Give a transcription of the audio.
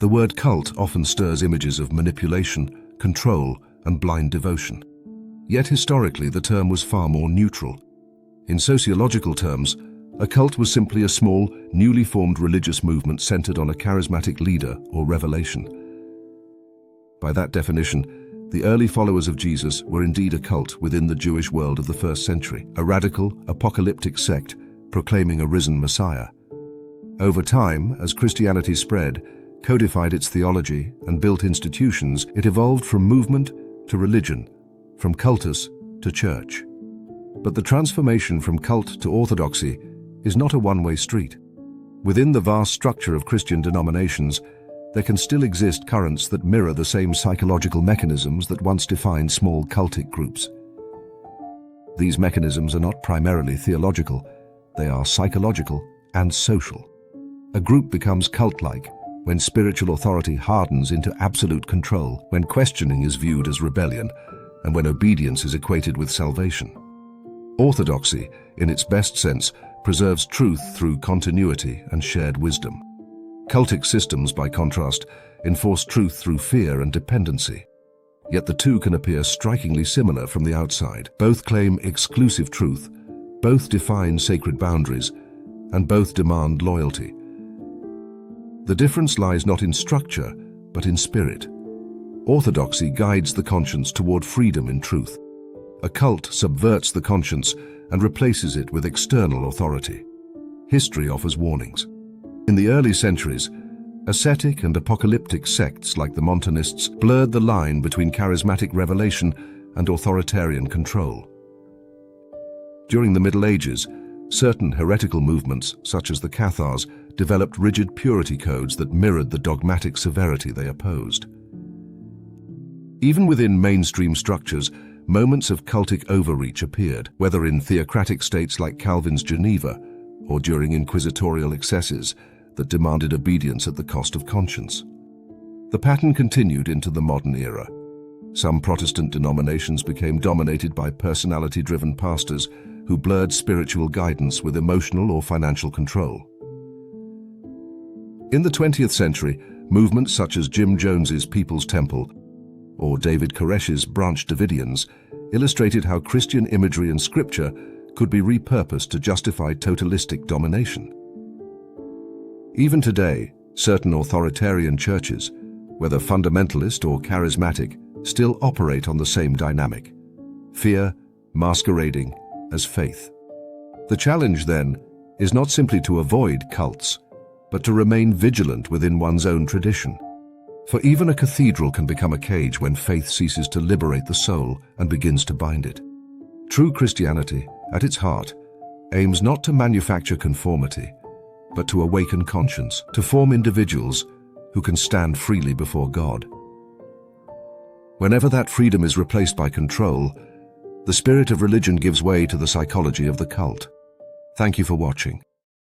The word cult often stirs images of manipulation, control, and blind devotion. Yet historically, the term was far more neutral. In sociological terms, a cult was simply a small, newly formed religious movement centered on a charismatic leader or revelation. By that definition, the early followers of Jesus were indeed a cult within the Jewish world of the first century, a radical, apocalyptic sect proclaiming a risen Messiah. Over time, as Christianity spread, codified its theology, and built institutions, it evolved from movement to religion, from cultus to church. But the transformation from cult to orthodoxy is not a one-way street. Within the vast structure of Christian denominations, there can still exist currents that mirror the same psychological mechanisms that once defined small cultic groups. These mechanisms are not primarily theological, they are psychological and social. A group becomes cult-like when spiritual authority hardens into absolute control, when questioning is viewed as rebellion, and when obedience is equated with salvation. Orthodoxy, in its best sense, preserves truth through continuity and shared wisdom. Cultic systems, by contrast, enforce truth through fear and dependency. Yet the two can appear strikingly similar from the outside. Both claim exclusive truth, both define sacred boundaries, and both demand loyalty. The difference lies not in structure, but in spirit. Orthodoxy guides the conscience toward freedom in truth. A cult subverts the conscience and replaces it with external authority. History offers warnings. In the early centuries, ascetic and apocalyptic sects like the Montanists blurred the line between charismatic revelation and authoritarian control. During the Middle Ages, certain heretical movements, such as the Cathars, developed rigid purity codes that mirrored the dogmatic severity they opposed. Even within mainstream structures, moments of cultic overreach appeared, whether in theocratic states like Calvin's Geneva or during inquisitorial excesses that demanded obedience at the cost of conscience. The pattern continued into the modern era. Some Protestant denominations became dominated by personality-driven pastors who blurred spiritual guidance with emotional or financial control. In the 20th century, movements such as Jim Jones's People's Temple or David Koresh's Branch Davidians illustrated how Christian imagery and scripture could be repurposed to justify totalistic domination. Even today, certain authoritarian churches, whether fundamentalist or charismatic, still operate on the same dynamic: fear masquerading as faith. The challenge, then, is not simply to avoid cults, but to remain vigilant within one's own tradition. For even a cathedral can become a cage when faith ceases to liberate the soul and begins to bind it. True Christianity, at its heart, aims not to manufacture conformity, but to awaken conscience, to form individuals who can stand freely before God. Whenever that freedom is replaced by control, the spirit of religion gives way to the psychology of the cult. Thank you for watching.